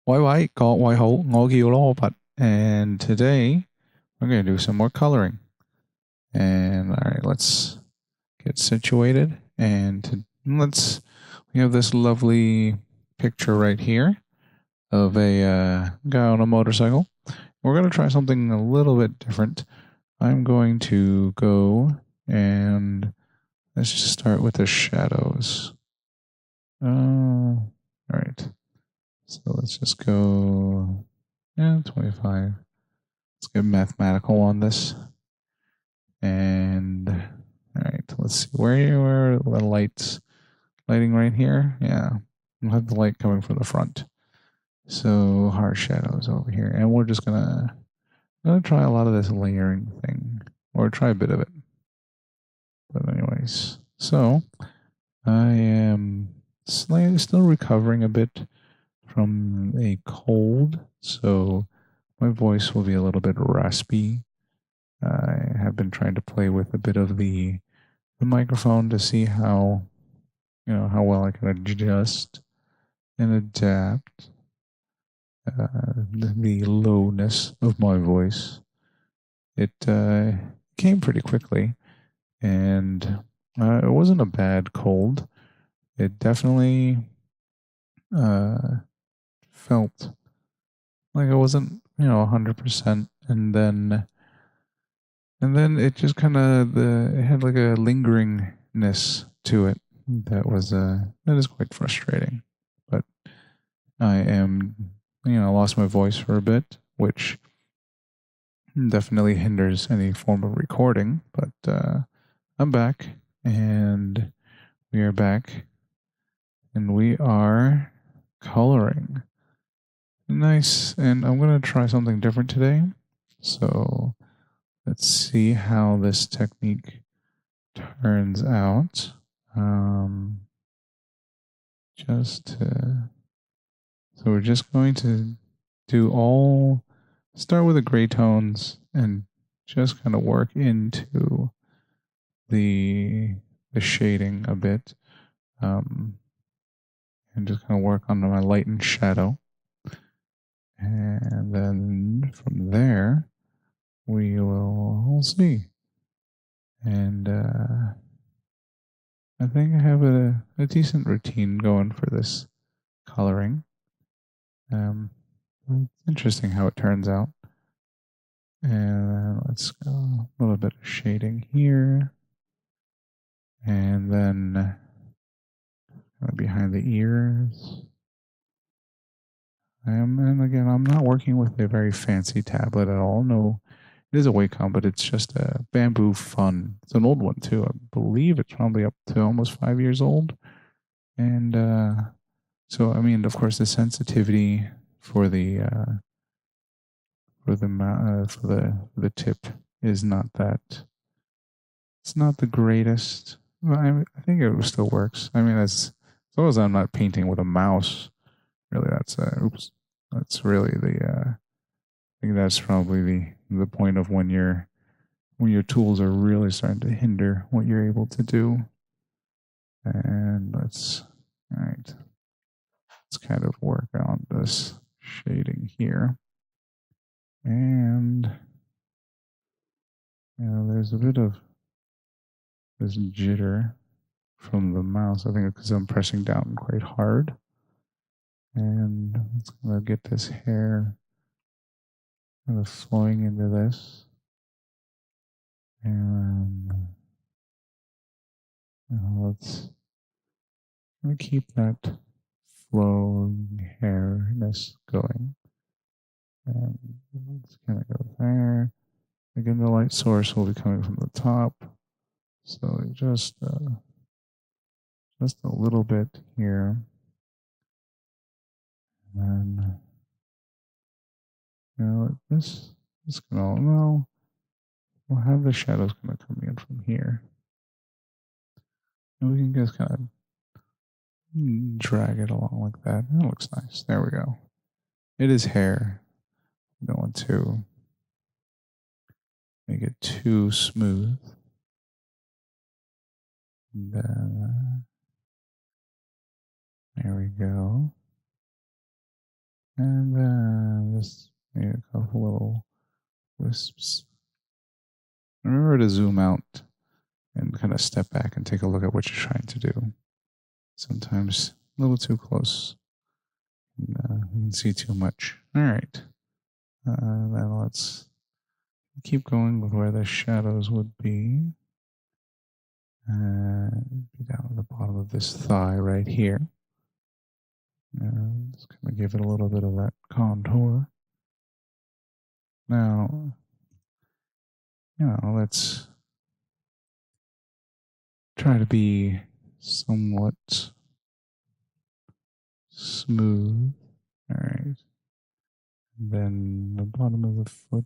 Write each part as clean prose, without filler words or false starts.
喂喂，各位好，我叫羅拔, and today we're going to do some more coloring. And all right, let's get situated. We have this lovely picture right here of a guy on a motorcycle. We're going to try something a little bit different. I'm going to go and let's just start with the shadows. All right. So let's just go, 25. Let's get mathematical on this. And all right, let's see where are the lights lighting right here. Yeah, we'll have the light coming from the front. So hard shadows over here, and we're just gonna try a lot of this layering thing, or try a bit of it. But anyways, so I am slightly still recovering a bit from a cold, so my voice will be a little bit raspy. I have been trying to play with a bit of the microphone to see how well I can adjust and adapt the lowness of my voice. It came pretty quickly, and it wasn't a bad cold. It definitely uh, felt like I wasn't 100%, and then it just kind of it had like a lingeringness to it that is quite frustrating. But I am lost my voice for a bit, which definitely hinders any form of recording. But I'm back, and we are back, and we are coloring. Nice, and I'm gonna try something different today. So let's see how this technique turns out. Um, just to, so we're just going to start with the gray tones and just kind of work into the the shading a bit, um, and just kind of work on my light and shadow, and then from there we'll see. And I think I have a decent routine going for this coloring. It's interesting how it turns out. And let's go a little bit of shading here. And then behind the ears. And again, I'm not working with a very fancy tablet at all. No, it is a Wacom, but it's just a Bamboo Fun. It's an old one too. I believe it's probably up to almost 5 years old. And so, I mean, of course, the sensitivity for the tip is not that. It's not the greatest. Well, I think it still works. I mean, as long as I'm not painting with a mouse, really, that's really I think that's probably the point of when your tools are really starting to hinder what you're able to do. And all right, let's kind of work on this shading here. And there's a bit of this jitter from the mouse. I think because I'm pressing down quite hard. And it's gonna get this hair kind of flowing into this. And let's keep that flowing hairness going. And let's kind of go there. Again, the light source will be coming from the top. So just a little bit here. And then, this can all, no, we'll have the shadows kind of coming in from here. And we can just kind of drag it along like that. That looks nice. There we go. It is hair. I don't want to make it too smooth. And then, there we go. And just maybe a couple little wisps. Remember to zoom out and kind of step back and take a look at what you're trying to do. Sometimes a little too close. And, you can see too much. All right. Then let's keep going with where the shadows would be. Be down at the bottom of this thigh right here. And just kind of give it a little bit of that contour. Now, let's try to be somewhat smooth. All right. And then the bottom of the foot.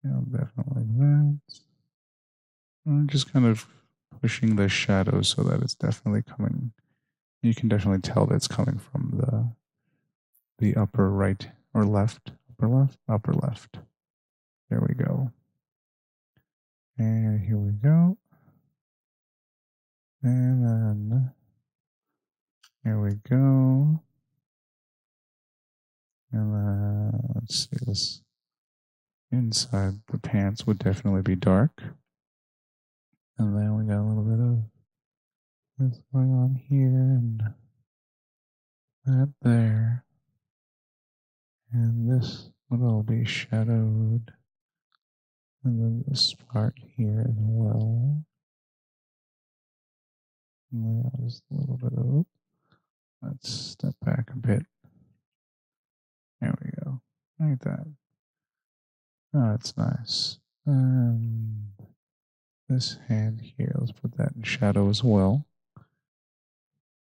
Definitely that. I'm just kind of pushing the shadow so that it's definitely coming. You can definitely tell that it's coming from the upper right or left, upper left. There we go. And here we go. And then here we go. And then let's see, this inside the pants would definitely be dark. And then we got a little bit of this going on here and that there. And this would all be shadowed. And then this part here as well. And just a little bit of, let's step back a bit. There we go. Like that. Oh, that's nice. And this hand here, let's put that in shadow as well.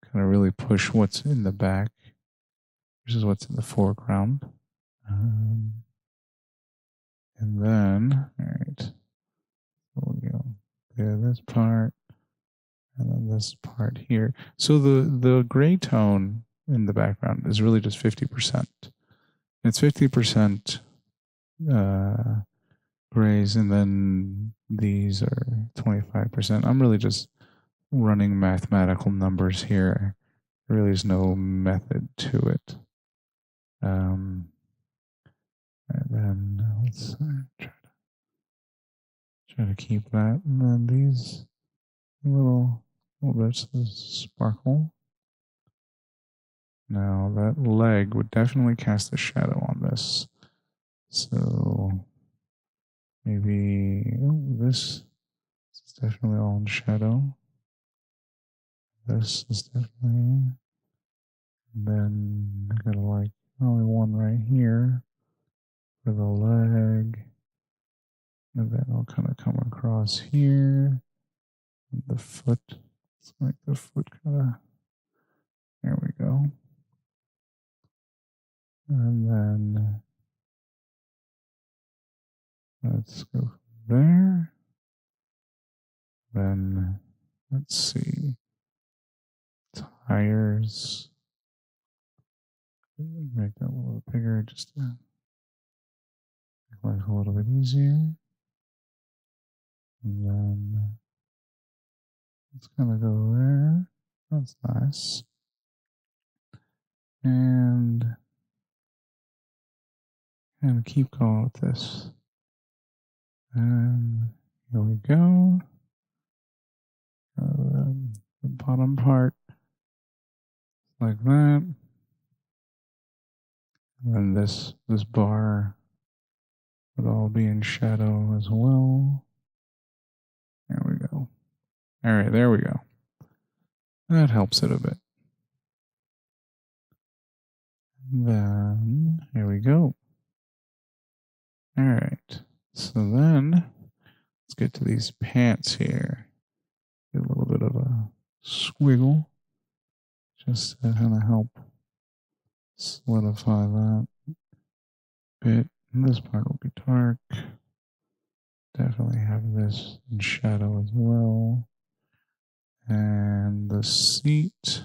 Kind of really push what's in the back versus what's in the foreground. And then, all right, we'll go there, this part, and then this part here. So the gray tone in the background is really just 50%. It's 50% grays, and then these are 25%. I'm really just running mathematical numbers here. There really is no method to it. And then let's try to keep that. And then these little bits of sparkle. Now that leg would definitely cast a shadow on this. So maybe this is definitely all in shadow. This is definitely. And then I got like only one right here for the leg. And then I'll kind of come across here. And the foot. It's like the foot kind of. There we go. And then let's go from there. Then let's see. Tires. Make that a little bigger just to make life a little bit easier. And then let's kind of go there. That's nice. And keep going with this. And here we go. The bottom part, like that. And then this bar would all be in shadow as well. There we go. All right, there we go. That helps it a bit. And then here we go. All right. So then let's get to these pants here. Get a little bit of a squiggle just to kind of help solidify that bit. And this part will be dark. Definitely have this in shadow as well. And the seat.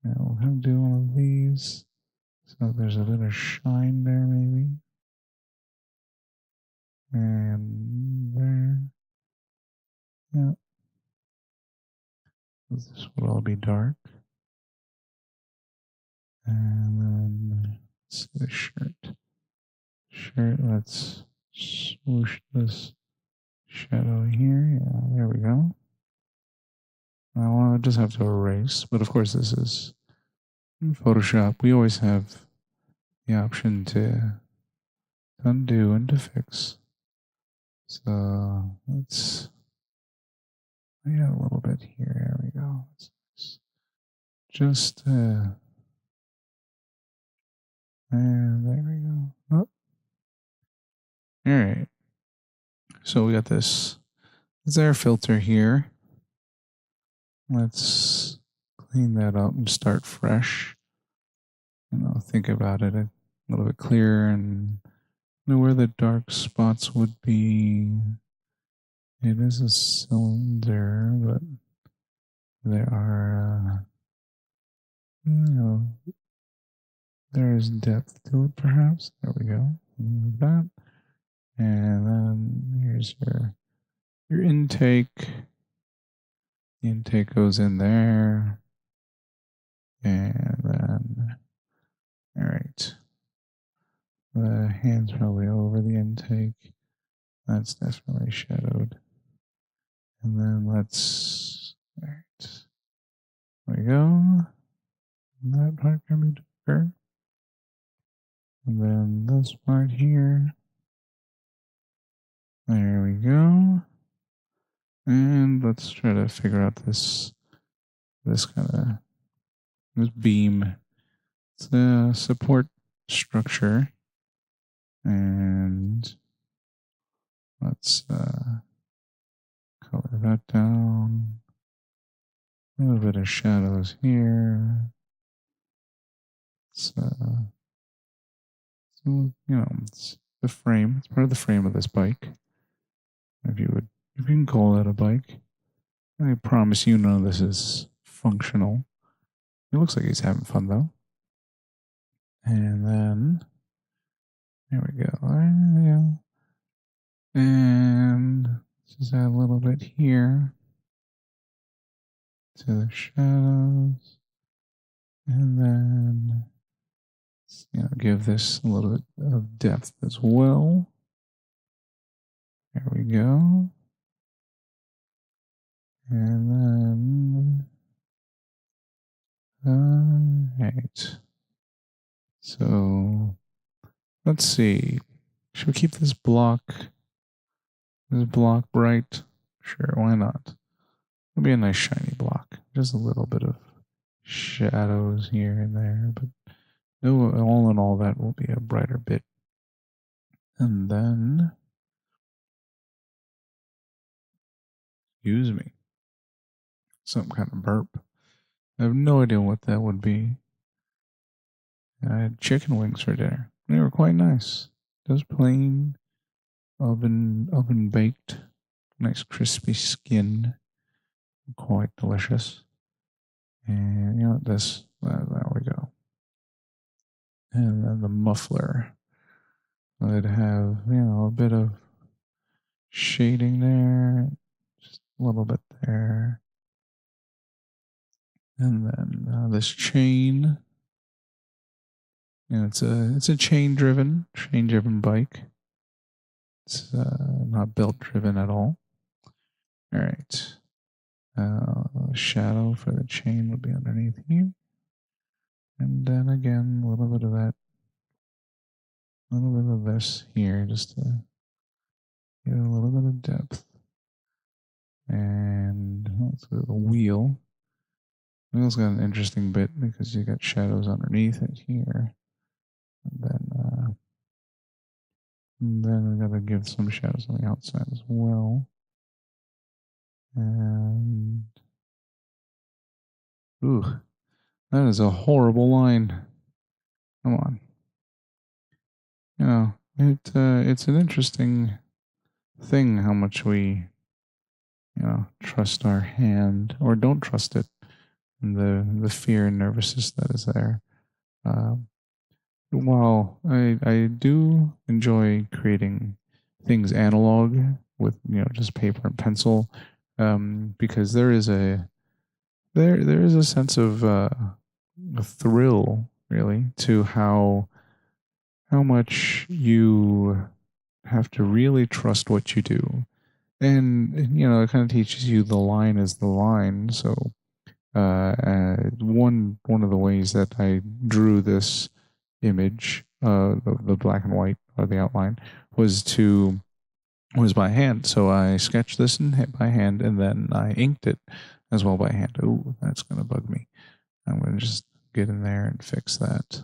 Now we'll kind of do one of these. So there's a bit of shine there maybe. And there. Yeah. This would all be dark. And then let's see the shirt. Let's swoosh this shadow here. Yeah, there we go. Now I'll just have to erase, but of course this is in Photoshop. We always have the option to undo and to fix. So let's add a little bit here. There we go. Just and there we go. Oh. All right. So we got this air filter here. Let's clean that up and start fresh. Think about it a little bit clearer and know where the dark spots would be. It is a cylinder, but there are, there is depth to it, perhaps. There we go. Like that. And then here's your intake. The intake goes in there. And then, all right. The hand's probably over the intake. That's definitely shadowed. And then let's, all right. There we go. And that part can be darker. And then this part here. There we go. And let's try to figure out this beam. It's a support structure. And let's color that down. A little bit of shadows here. It's it's the frame. It's part of the frame of this bike. If you can call that a bike. I promise you none of this is functional. It looks like he's having fun though. And then there we go. Yeah. And let's just add a little bit here to the shadows. And then give this a little bit of depth as well. There we go. And then, right. So let's see. Should we keep this block bright? Sure, why not? It'll be a nice shiny block. Just a little bit of shadows here and there, but all in all, that will be a brighter bit. And then, excuse me, some kind of burp. I have no idea what that would be. I had chicken wings for dinner. They were quite nice. Just plain oven baked, nice crispy skin, quite delicious. And this, there we go. And then the muffler, I'd have a bit of shading there, just a little bit there, and then this chain. It's a chain driven bike. It's not belt driven at all. All right. Shadow for the chain would be underneath here. And then again, a little bit of that, a little bit of this here, just to get a little bit of depth. And let's go to the wheel. The wheel's got an interesting bit because you got shadows underneath it here. And then we got to give some shadows on the outside as well. And ooh, that is a horrible line. Come on. It's an interesting thing how much we trust our hand or don't trust it, and the fear and nervousness that is there. While I do enjoy creating things analog with just paper and pencil, because there is a sense of a thrill really, to how much you have to really trust what you do. And you know, it kind of teaches you the line is the line. So one of the ways that I drew this image, the black and white or the outline, was to was by hand. So I sketched this by hand, and then I inked it as well by hand. Oh, that's gonna bug me. I'm gonna just get in there and fix that.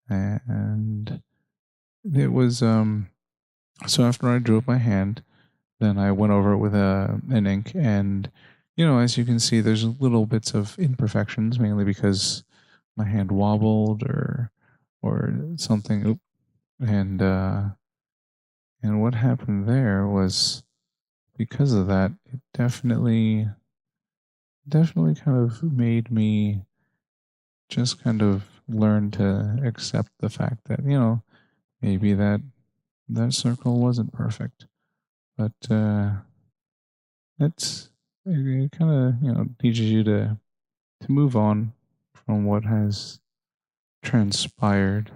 And it was so after I drew it by hand, then I went over it with an ink, and you know, as you can see, there's little bits of imperfections, mainly because my hand wobbled or something. Oop. And what happened there was because of that, it definitely kind of made me just kind of learn to accept the fact that, you know, maybe that circle wasn't perfect, but it's it kind of, you know, teaches you to move on from what has transpired,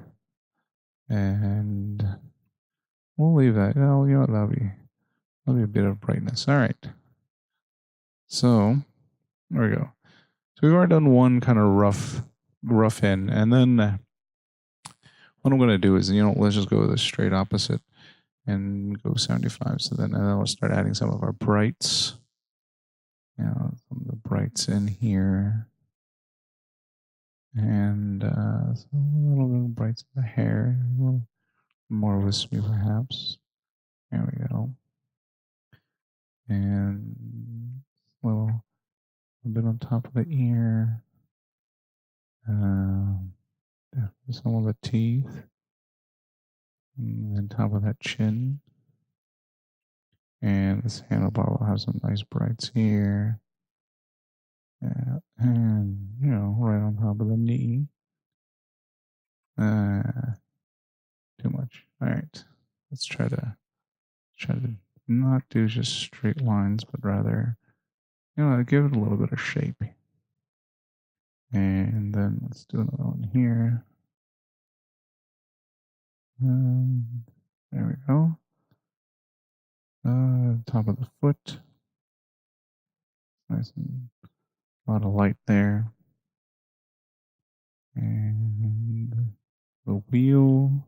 and we'll leave that. You know what, that'll be a bit of brightness. All right, so there we go. So we've already done one kind of rough in, and then what I'm going to do is, you know, let's just go the straight opposite and go 75. So then we'll start adding some of our brights. You know, some of the brights in here. And so a little bit of brights in the hair, a little more wispy perhaps. There we go. And a bit on top of the ear. Some of the teeth. And then top of that chin. And this handlebar will have some nice brights here. And, you know, right on top of the knee. Too much. All right. Let's try to not do just straight lines, but rather, you know, give it a little bit of shape. And then let's do another one here. There we go. Top of the foot. Nice and a lot of light there. And the wheel.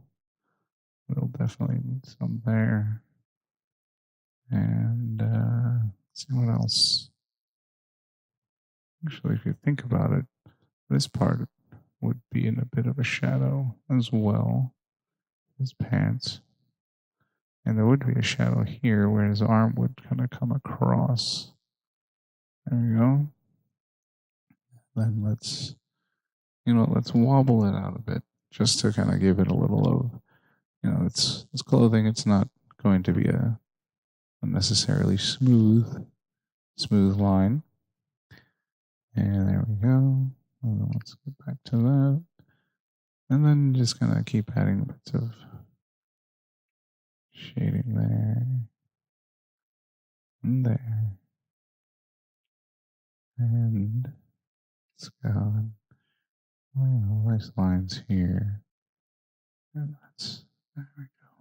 We'll definitely need some there. And let's see what else. Actually, if you think about it, this part would be in a bit of a shadow as well. His pants. And there would be a shadow here where his arm would kind of come across. There we go. Then let's wobble it out a bit just to kind of give it a little of, you know, it's clothing. It's not going to be a necessarily smooth line. And there we go. And let's get back to that. And then just kind of keep adding bits of shading there and there. And it's got nice lines here. And there we go.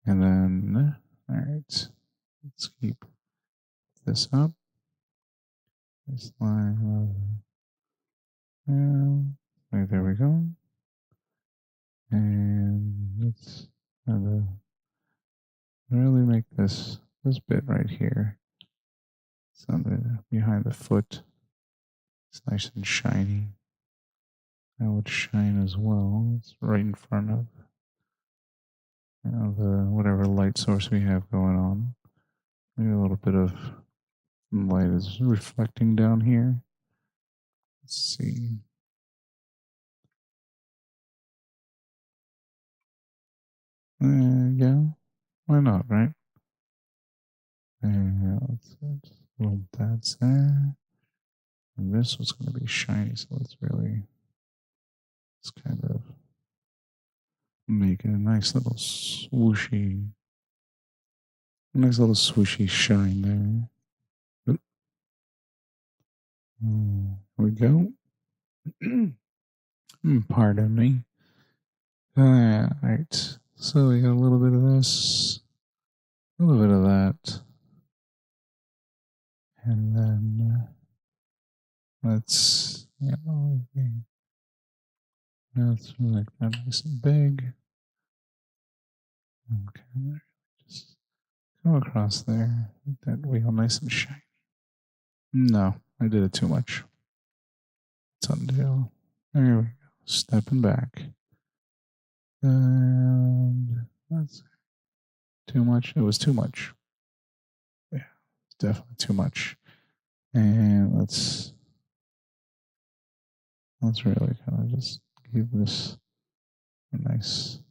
And then, all right, let's keep this up. This line right, there we go. And let's kind of really make this bit right here. Something behind the foot. It's nice and shiny. That would shine as well. It's right in front of, you know, the whatever light source we have going on. Maybe a little bit of light is reflecting down here. Let's see. Yeah, why not, right? And let's just little dots there. And this was going to be shiny, so let's kind of make it a nice little swooshy shine there. There we go. Pardon me. Alright, so we got a little bit of this, a little bit of that, and then let's, let's make that nice and big. Okay, just go across there, make that wheel nice and shiny. No, I did it too much. Let's undo. There we go. Stepping back. And that's too much. It was too much. Yeah, it's definitely too much. And let's really kind of just give this a nice,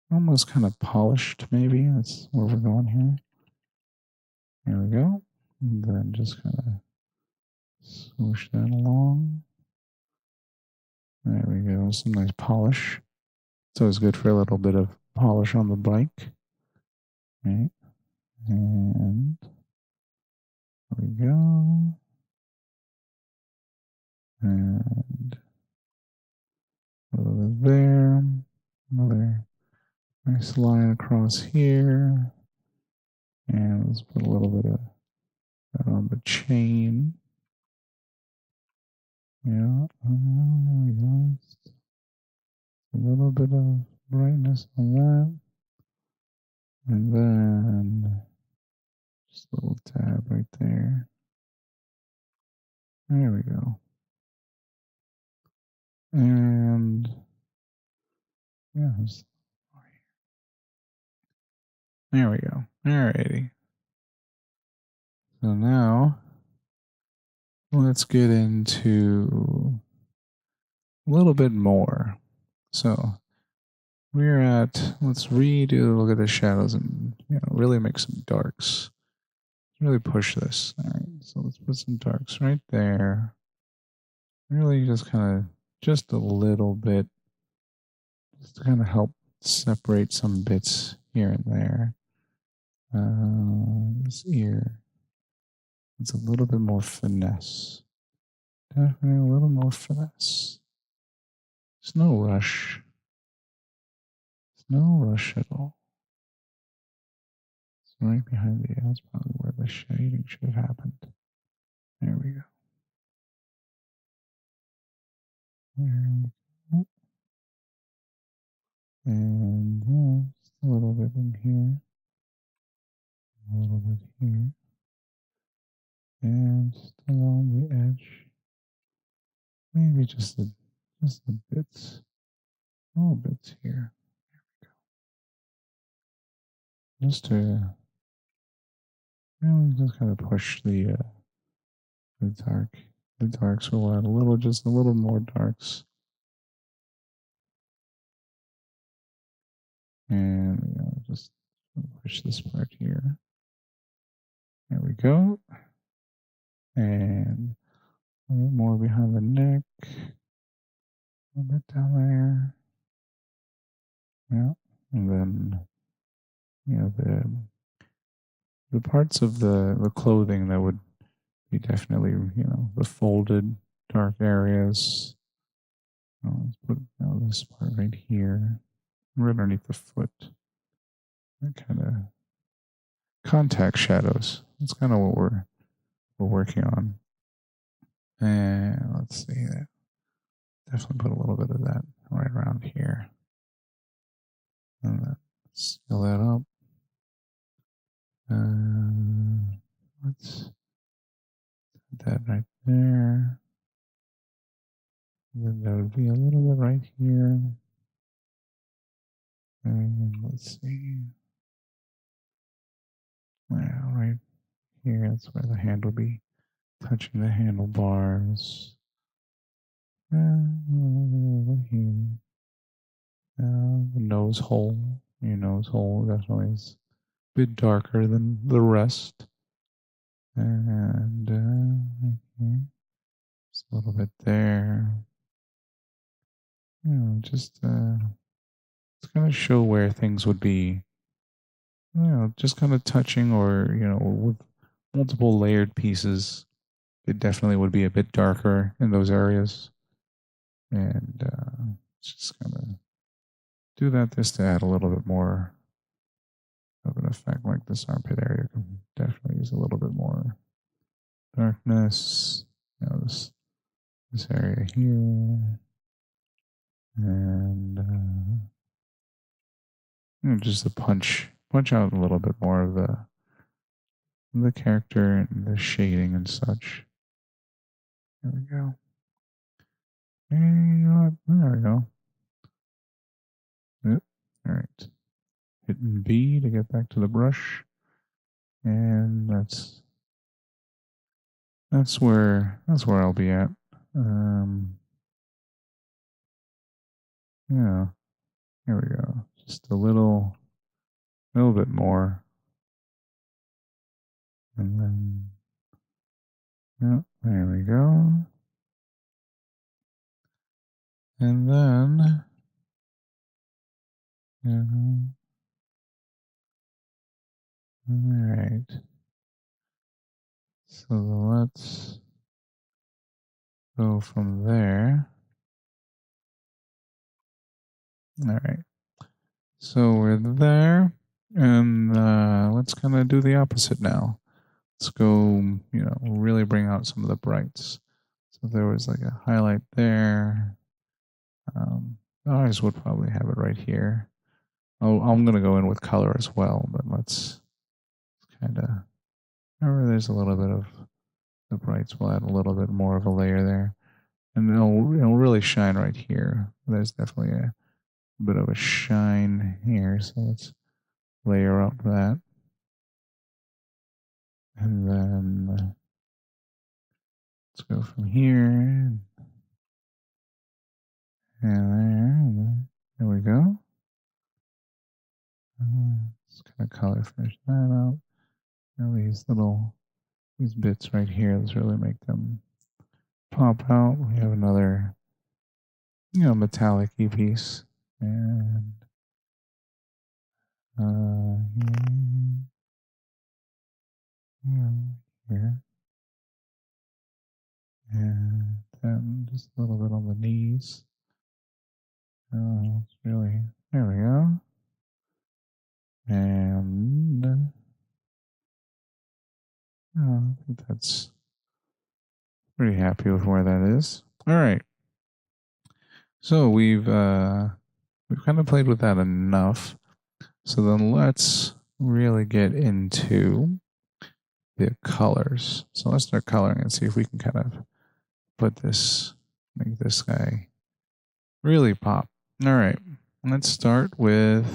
almost kind of polished maybe. That's where we're going here. There we go. And then just kind of swoosh that along. There we go. Some nice polish. It's always good for a little bit of polish on the bike. Right. And there we go. And a little bit there. Another nice line across here. And let's put a little bit of that on the chain. Yeah, there we go. A little bit of brightness on that. And then just a little tab right there. There we go. And yeah, there we go. Alrighty. So now let's get into a little bit more. So we're at, let's redo, look at the shadows and really make some darks. Really push this. All right, so let's put some darks right there. Really just kind of, just a little bit, just to kind of help separate some bits here and there. This ear, it's a little bit more finesse. Definitely a little more finesse. There's no rush. There's no rush at all. It's right behind the ear. That's probably where the shading should have happened. There we go. There we go. And just a little bit in here. A little bit here. And just along the edge. Maybe just the bits. Little bits here. There we go. Just to really just kind of push the dark. The darks will add just a little more darks. And just push this part here. There we go. And a little more behind the neck. A little bit down there. Yeah. And then, the parts of the clothing that would be definitely, the folded dark areas. Let's put this part right here, right underneath the foot. That kind of contact shadows. That's kind of what we're working on. And let's see that. Definitely put a little bit of that right around here. And then seal that up. Let's put that right there. And then there would be a little bit right here. And let's see. Well, right here, that's where the hand will be touching the handlebars. Over here. The nose hole. Your nose hole definitely is a bit darker than the rest. And right here. Just a little bit there. Just it's going to show where things would be, just kind of touching or, with multiple layered pieces. It definitely would be a bit darker in those areas. And just kind of do that just to add a little bit more of an effect. Like this armpit area can definitely use a little bit more darkness. You know, this area here, and you know, just to punch out a little bit more of the character and the shading and such. There we go. And you know what? There we go. Yep. All right. Hitting B to get back to the brush, and that's where I'll be at. Yeah. Here we go. Just a little bit more, and then yeah, there we go. And then all right. So let's go from there. All right. So we're there, and let's kind of do the opposite now. Let's go, you know, really bring out some of the brights. So there was like a highlight there. I just would probably have it right here. Oh, I'm going to go in with color as well, but let's kind of, remember there's a little bit of the brights. We'll add a little bit more of a layer there. And it'll really shine right here. There's definitely a bit of a shine here. So let's layer up that. And then let's go from here. And there we go. Let's kind of color finish that out. And these bits right here, let's really make them pop out. We have another, you know, metallic piece. And here. And then just a little bit on the knees. It's really, there we go. And I think that's pretty happy with where that is. All right. So we've kind of played with that enough. So then let's really get into the colors. So let's start coloring and see if we can kind of make this guy really pop. All right. Let's start with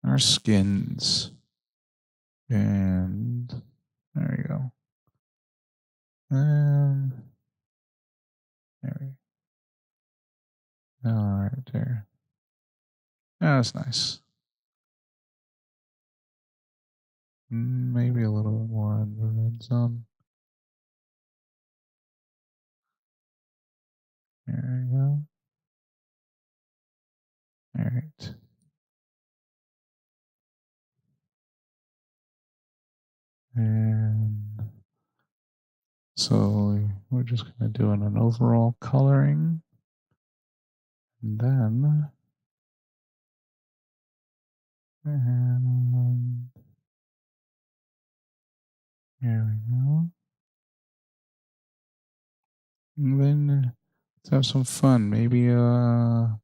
our skins. And there we go. And there we go. All right, there. That's nice. Maybe a little bit more on the red zone. There we go. All right. And so we're just going to do an overall coloring. And then and there we go. And then let's have some fun. Maybe a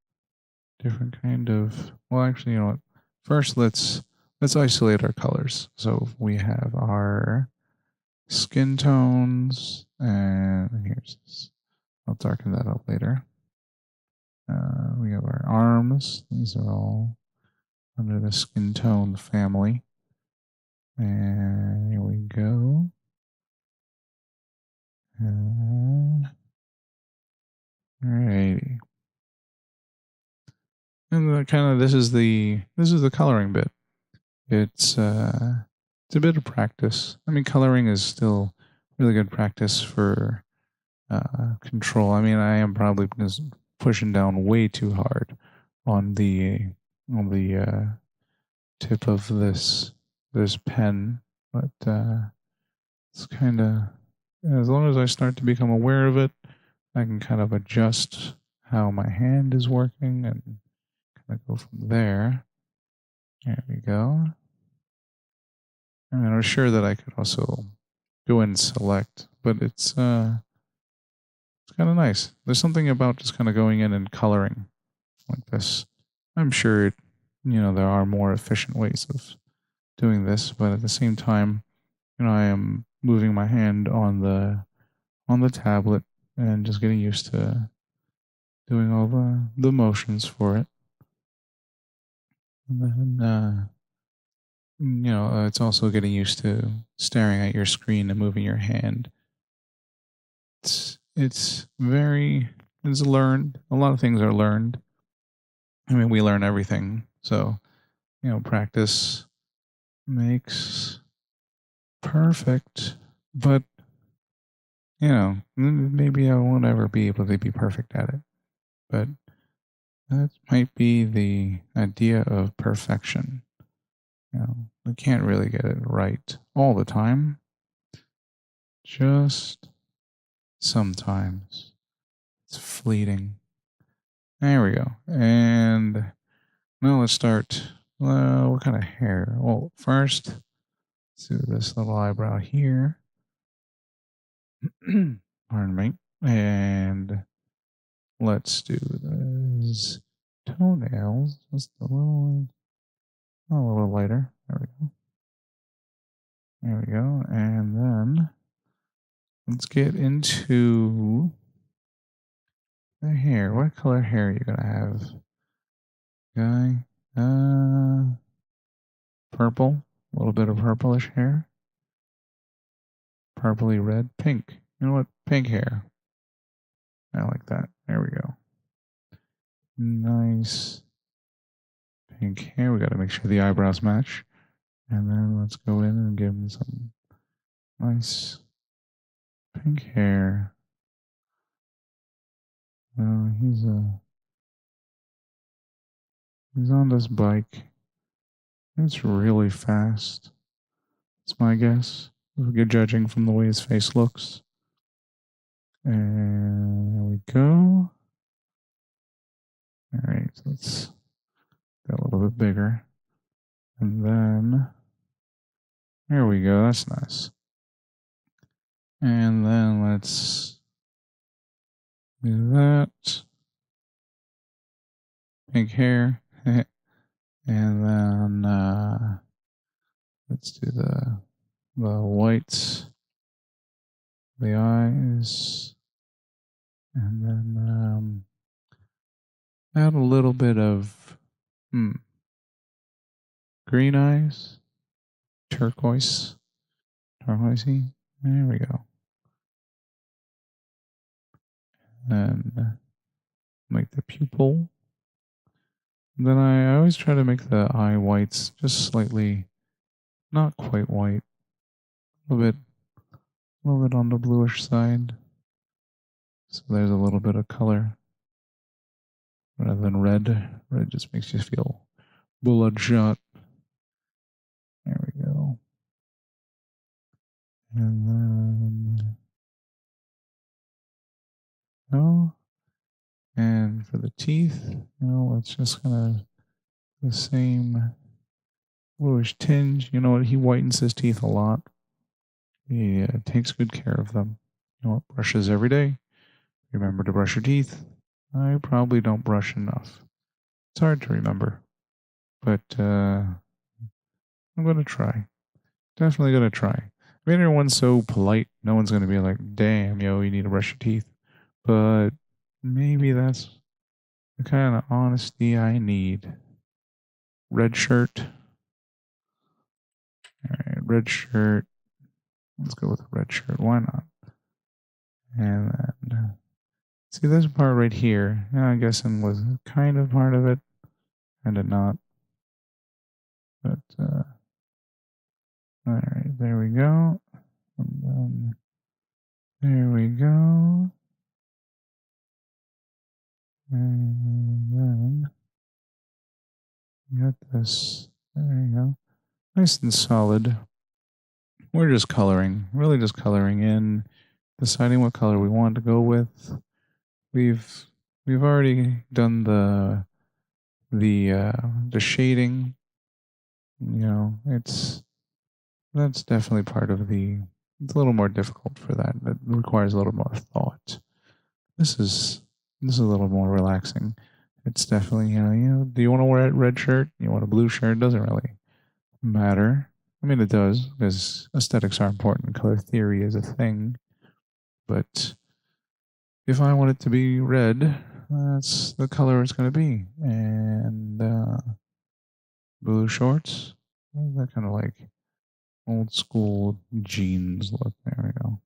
different kind of, well, actually, you know what? First, let's isolate our colors. So we have our skin tones, and here's this. I'll darken that up later. We have our arms. These are all under the skin tone family. And here we go. Alrighty. And this is the coloring bit. It's a bit of practice. I mean, coloring is still really good practice for control. I mean, I am probably just pushing down way too hard on the tip of this pen, but it's kind of, as long as I start to become aware of it, I can kind of adjust how my hand is working and kind of go from there. There we go. And I was sure that I could also go and select, but it's kind of nice. There's something about just kind of going in and coloring like this. I'm sure there are more efficient ways of doing this, but at the same time, I am moving my hand on the tablet and just getting used to doing all the motions for it. And then it's also getting used to staring at your screen and moving your hand. It's learned. A lot of things are learned. I mean, we learn everything. So, practice makes perfect. But, maybe I won't ever be able to be perfect at it. But that might be the idea of perfection. We can't really get it right all the time. Just sometimes. It's fleeting. There we go. And now let's start. What kind of hair? Well, first, let's do this little eyebrow here. Pardon me. And let's do those toenails. Just a little lighter. There we go. There we go. And then let's get into the hair. What color hair are you gonna have, guy? Purple. A little bit of purplish hair. Purpley red. Pink. You know what? Pink hair. I like that. There we go. Nice pink hair. We got to make sure the eyebrows match. And then let's go in and give him some nice pink hair. He's on this bike. It's really fast. That's my guess. Good judging from the way his face looks. And there we go. All right, so let's get a little bit bigger. And then, there we go. That's nice. And then let's do that. Pink hair. And then let's do the whites, the eyes, and then add a little bit of green eyes, turquoisey. There we go. And make the pupil. Then I always try to make the eye whites just slightly, not quite white, a little bit on the bluish side. So there's a little bit of color rather than red. Red just makes you feel bloodshot. There we go. And then, and for the teeth, let's just kind of the same bluish tinge. You know what? He whitens his teeth a lot. He takes good care of them. Brushes every day. Remember to brush your teeth. I probably don't brush enough. It's hard to remember, but I'm going to try. Definitely going to try. I mean, everyone's so polite. No one's going to be like, damn, you need to brush your teeth. But maybe that's the kind of honesty I need. Red shirt. All right, red shirt. Let's go with a red shirt. Why not? And then, see this part right here. I'm guessing was kind of part of it. Kind of not. But, all right, there we go. And then, there we go. And then, we got this. There you go. Nice and solid. We're just coloring, really just coloring in, deciding what color we want to go with. We've we've already done the shading. It's that's definitely part of the. It's a little more difficult for that. That requires a little more thought. This is this is a little more relaxing. It's definitely Do you want to wear a red shirt? You want a blue shirt? It doesn't really matter. I mean, it does because aesthetics are important. Color theory is a thing, but if I want it to be red, that's the color it's going to be. And blue shorts, that kind of like old school jeans look. There we go.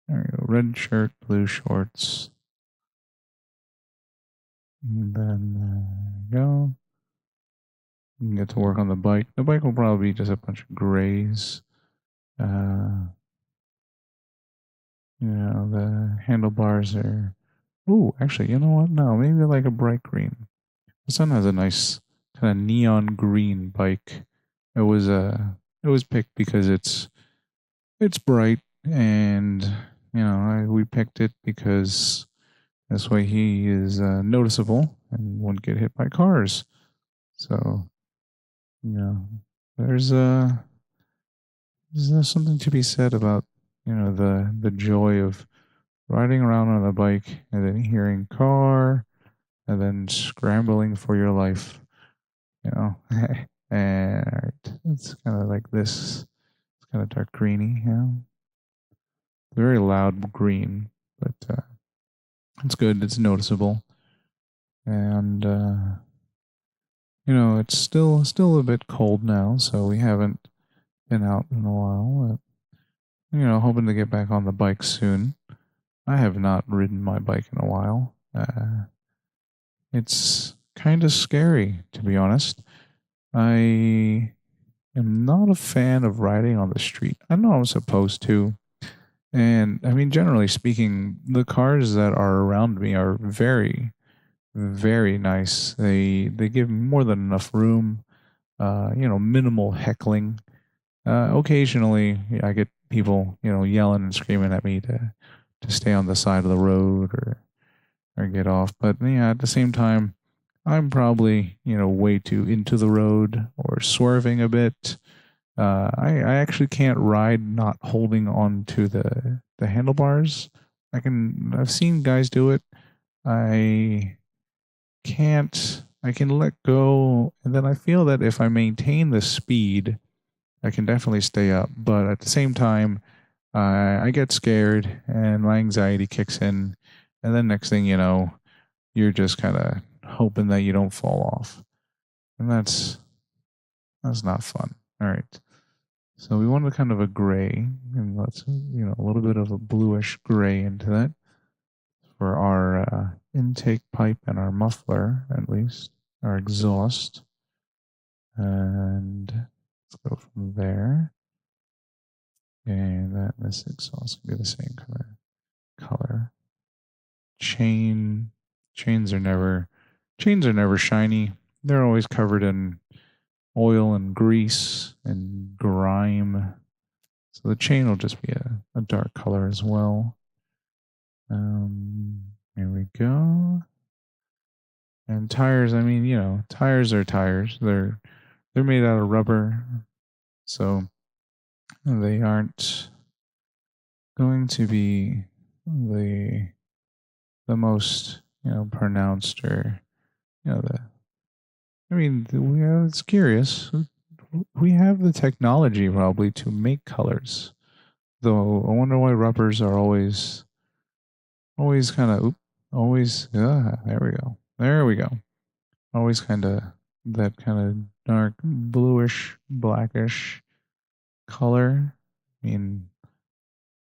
There we go. Red shirt, blue shorts. And then go. You can get to work on the bike. The bike will probably be just a bunch of grays. Uh, the handlebars are. Ooh, actually, you know what? No, maybe like a bright green. The son has a nice kind of neon green bike. It was it was picked because it's bright, and we picked it because this way he is noticeable and won't get hit by cars. So you know there's something to be said about the joy of riding around on a bike and then hearing car and then scrambling for your life. And all right, it's kind of like this. It's kind of dark greeny, very loud green, but it's good. It's noticeable, and it's still a bit cold now, so we haven't been out in a while. Hoping to get back on the bike soon. I have not ridden my bike in a while. It's kind of scary, to be honest. I am not a fan of riding on the street. I know I'm supposed to. And I mean, generally speaking, the cars that are around me are very, very nice. They give more than enough room. Minimal heckling. Occasionally, I get people yelling and screaming at me to stay on the side of the road or get off. But yeah, at the same time, I'm probably way too into the road or swerving a bit. I actually can't ride not holding on to the handlebars. I've seen guys do it. I can't. I can let go, and then I feel that if I maintain the speed, I can definitely stay up. But at the same time, I get scared, and my anxiety kicks in, and then next thing you know, you're just kind of hoping that you don't fall off, and that's not fun. All right. So we wanted kind of a gray, and let's a little bit of a bluish gray into that for our intake pipe and our muffler, at least our exhaust. And let's go from there. And this exhaust can be the same kind of color. Chains are never shiny. They're always covered in oil and grease and grime. So the chain will just be a dark color as well. Here we go. And tires, I mean, tires are tires. They're made out of rubber, so they aren't going to be the most pronounced or the. I mean, it's curious. We have the technology probably to make colors, though. I wonder why rubbers are always kind of there we go, always kind of that kind of dark bluish blackish color. I mean,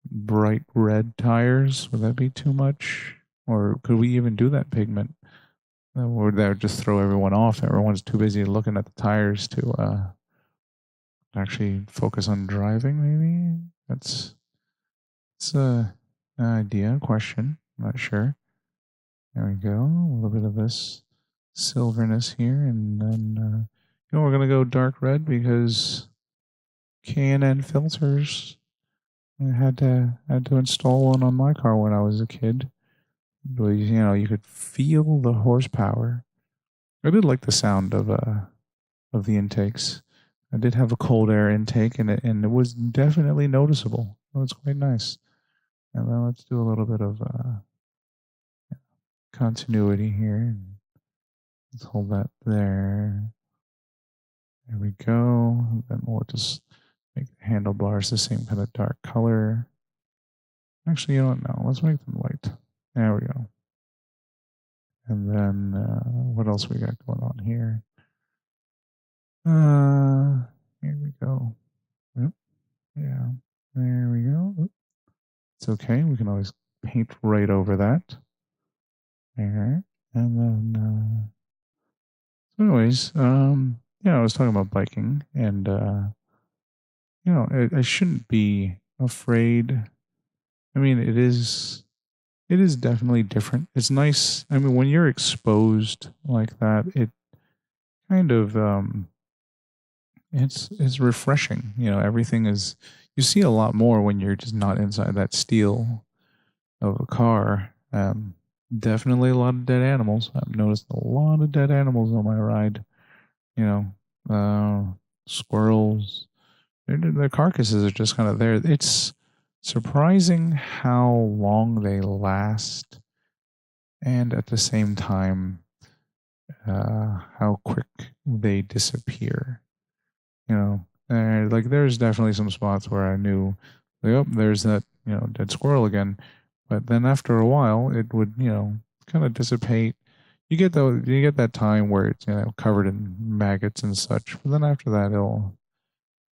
bright red tires, would that be too much, or could we even do that pigment, or would that just throw everyone off? Everyone's too busy looking at the tires to actually focus on driving. Maybe it's an idea, question, I'm not sure. There we go. A little bit of this silverness here, and then we're gonna go dark red because K&N filters. I had to install one on my car when I was a kid, but you know, you could feel the horsepower. I did like the sound of the intakes. I did have a cold air intake, and it was definitely noticeable. It was quite nice. And then let's do a little bit of continuity here. Let's hold that there. There we go. And then we'll just make the handlebars the same kind of dark color. Actually, you don't know. Let's make them light. There we go. And then what else we got going on here? Here we go. Yep. Yeah. There we go. Oop. It's okay. We can always paint right over that. There. And then, so anyways, yeah, I was talking about biking, and you know, I shouldn't be afraid. I mean, it is definitely different. It's nice. I mean, when you're exposed like that, it kind of it's refreshing. You know, everything is you see a lot more when you're just not inside that steel of a car. Definitely a lot of dead animals. I've noticed a lot of dead animals on my ride. You know, squirrels. Their carcasses are just kind of there. It's surprising how long they last, and at the same time, how quick they disappear. You know, and like there's definitely some spots where I knew, like, oh, there's that dead squirrel again. But then after a while, it would kind of dissipate. You get that time where it's covered in maggots and such. But then after that, it'll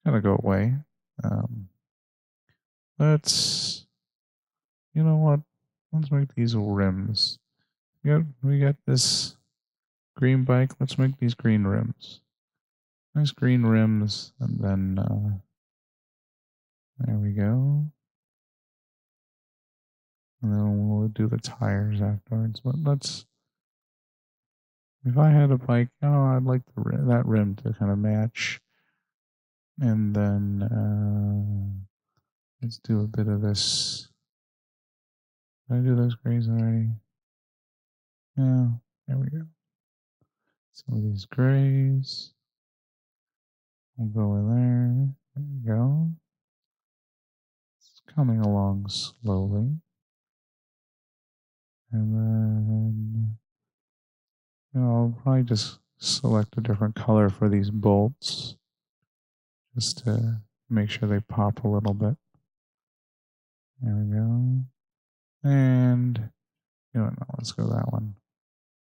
kind of go away. Um, let's you know what? Let's make these rims. We got this green bike. Let's make these green rims. Nice green rims, and then there we go. And then we'll do the tires afterwards. But let's. If I had a bike, I'd like that rim to kind of match. And then let's do a bit of this. Did I do those grays already? Yeah, there we go. Some of these grays. We'll go in there. There we go. It's coming along slowly. And then, I'll probably just select a different color for these bolts just to make sure they pop a little bit. There we go. And, let's go that one.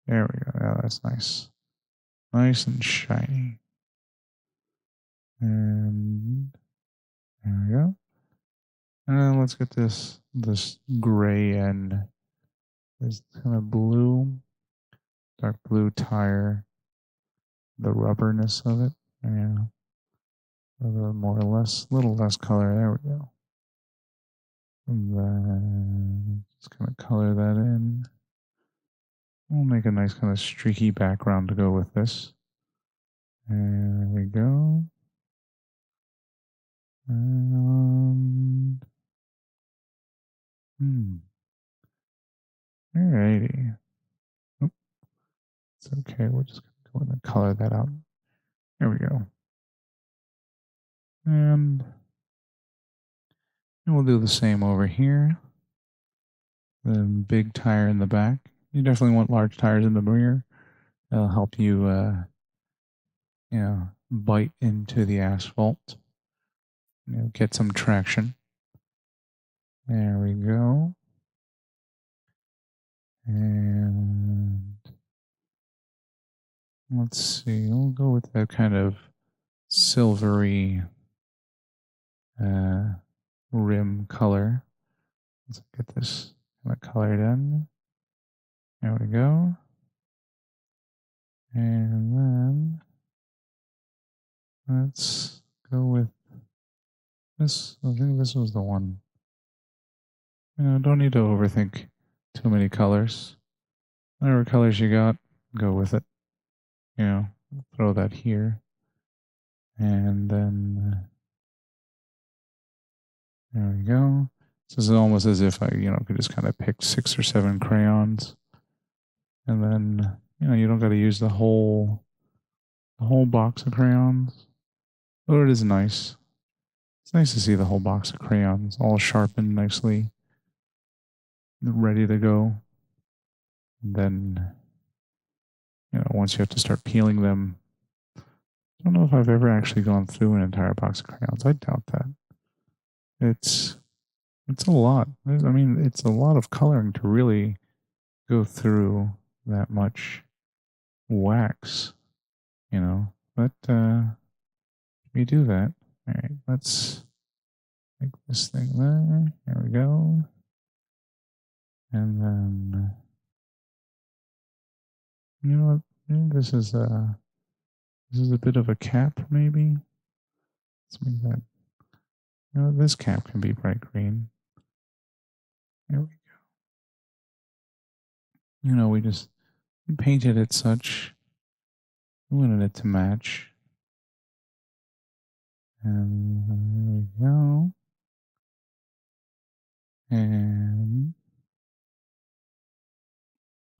There we go. Yeah, that's nice. Nice and shiny. And there we go. And let's get this gray and this kind of blue, dark blue tire, the rubberness of it. Yeah. A little less color. There we go. And then just kind of color that in. We'll make a nice kind of streaky background to go with this. And there we go. And alrighty. Oop, it's okay. We're just gonna go in and color that out. There we go. And we'll do the same over here. The big tire in the back. You definitely want large tires in the rear. That'll help you, bite into the asphalt. Get some traction. There we go. And let's see. We'll go with that kind of silvery rim color. Let's get this kind of colored in. There we go. And then let's go with this. I think this was the one. Don't need to overthink too many colors. Whatever colors you got, go with it. Throw that here. And then there we go. This is almost as if I, could just kind of pick 6 or 7 crayons, and then, you don't got to use the whole box of crayons. But it is nice. It's nice to see the whole box of crayons all sharpened nicely, ready to go. And then, once you have to start peeling them, I don't know if I've ever actually gone through an entire box of crayons. I doubt that. It's a lot. I mean, it's a lot of coloring to really go through that much wax, But we do that. All right, let's make this thing there. There we go. And then, you know what? Maybe this is a bit of a cap, maybe. Let's make that. This cap can be bright green. There we go. We just painted it such. We wanted it to match. And there we go. And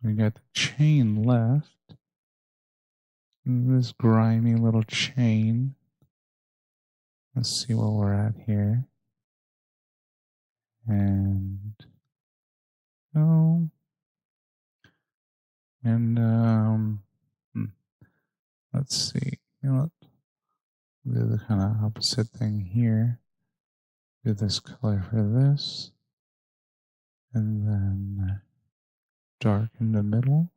we got the chain left. This grimy little chain. Let's see where we're at here. And let's see. You know what? Do the kind of opposite thing here. Do this color for this. And then dark in the middle.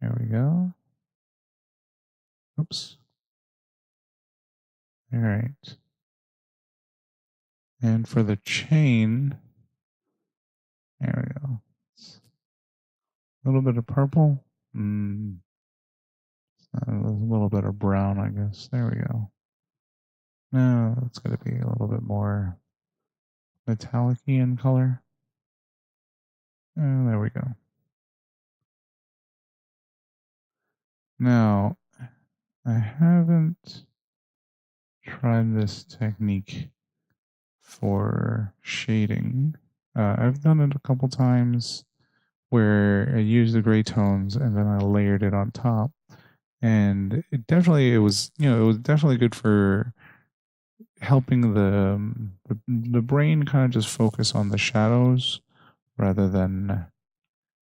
There we go. Oops. All right. And for the chain, there we go. A little bit of purple. A little bit of brown, I guess. There we go. Now it's going to be a little bit more metallic-y in color. And there we go. Now, I haven't tried this technique for shading. I've done it a couple times where I used the gray tones and then I layered it on top. And it was definitely good for helping the brain kind of just focus on the shadows rather than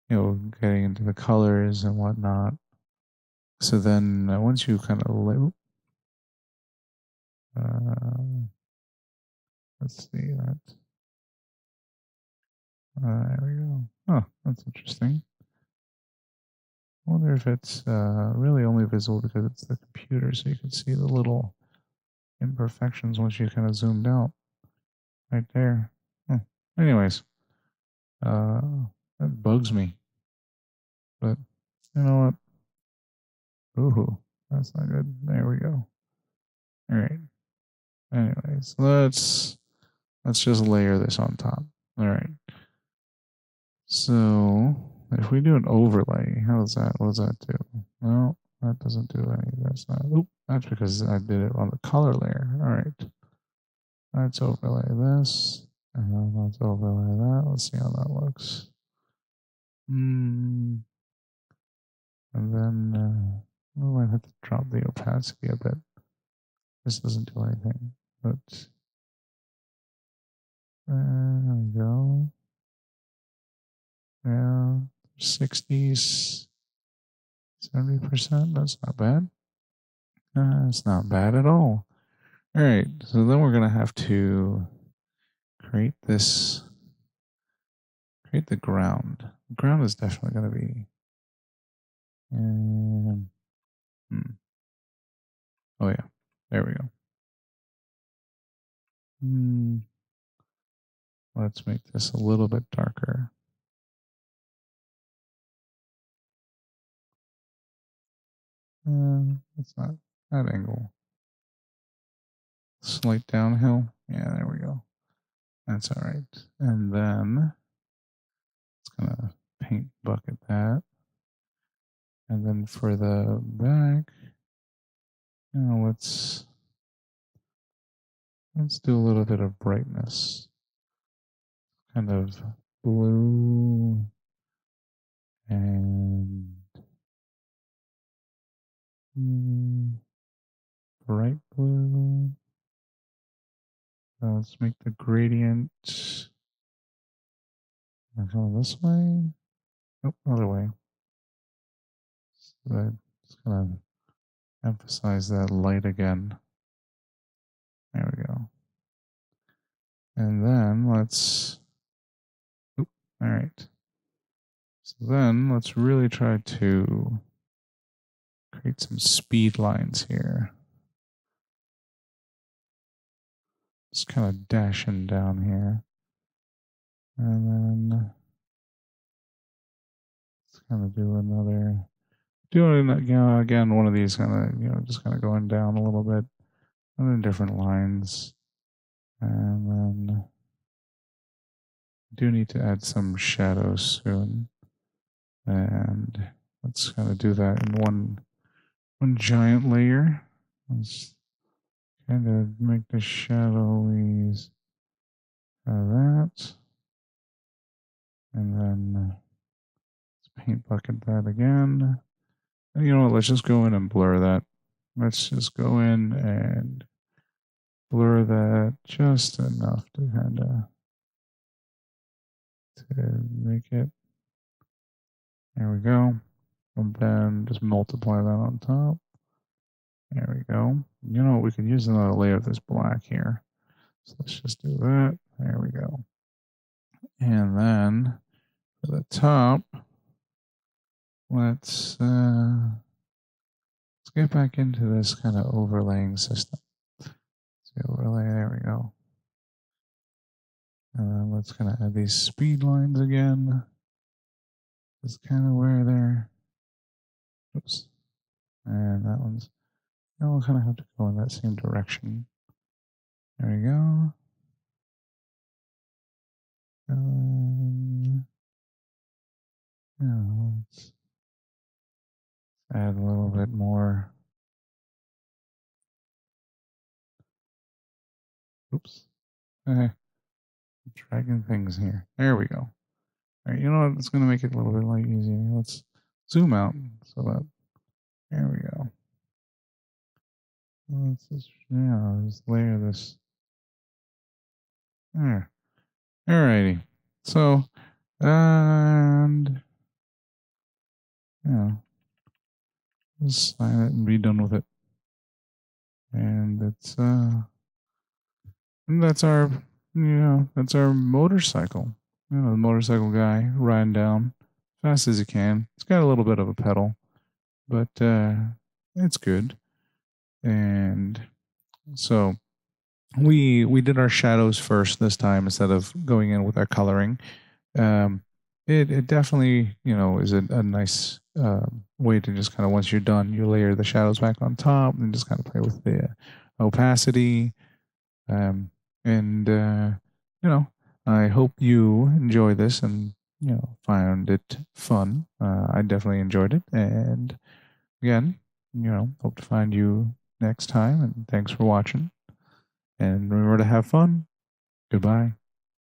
getting into the colors and whatnot. So then once you kind of let's see that. There we go. Oh, that's interesting. I wonder if it's really only visible because it's the computer, so you can see the little imperfections once you kind of zoomed out right there. Anyways, that bugs me. But you know what? Ooh, that's not good. There we go. All right. Anyways, let's just layer this on top. All right. So if we do an overlay, what does that do? No, that doesn't do any. That's not. Oop, that's because I did it on the color layer. All right. Let's overlay this. And then let's overlay that. Let's see how that looks. And then we might have to drop the opacity a bit. This doesn't do anything, but there we go. Yeah, 60s, 70%. That's not bad. It's not bad at all. All right, so then we're going to have to create the ground. The ground is definitely going to be, oh yeah, there we go. Let's make this a little bit darker. That's not that angle. Slight downhill. Yeah, there we go. That's all right. And then it's gonna paint bucket that. And then for the back, let's do a little bit of brightness. kind of blue and bright blue. Let's make the gradient go this way. Nope, other way. So it's gonna emphasize that light again. There we go. And then let's, all right. So then let's really try to create some speed lines here. Just kind of dashing down here. And then let's kind of do another, doing again, one of these kind of, just kind of going down a little bit on different lines. And then I do need to add some shadows soon. And let's kind of do that in one giant layer. Let's kind of make the shadowies that. And then let's paint bucket that again. And you know what? Let's just go in and blur that. Let's just go in and blur that just enough to kind of to make it. There we go. And then just multiply that on top. There we go. You know what? We could use another layer of this black here. So let's just do that. There we go. And then for the top, let's get back into this kind of overlaying system. So overlay, there we go. And then let's kind of add these speed lines again. Just kind of where they're, oops. And that one's, we'll kind of have to go in that same direction. There we go. Let's add a little bit more. Oops. Dragging things here. There we go. All right, you know what? It's going to make it a little bit like easier. Let's zoom out so that, there we go. Let's just layer this. There. Alrighty. So, and just sign it and be done with it. And it's and that's our that's our motorcycle. The motorcycle guy riding down fast as he can. It's got a little bit of a pedal, but it's good. And so we did our shadows first this time instead of going in with our coloring. It definitely is a nice way to just kind of, once you're done, you layer the shadows back on top and just kind of play with the opacity. I hope you enjoy this and find it fun. I definitely enjoyed it, and again, hope to find you next time. And thanks for watching. And remember to have fun. Goodbye.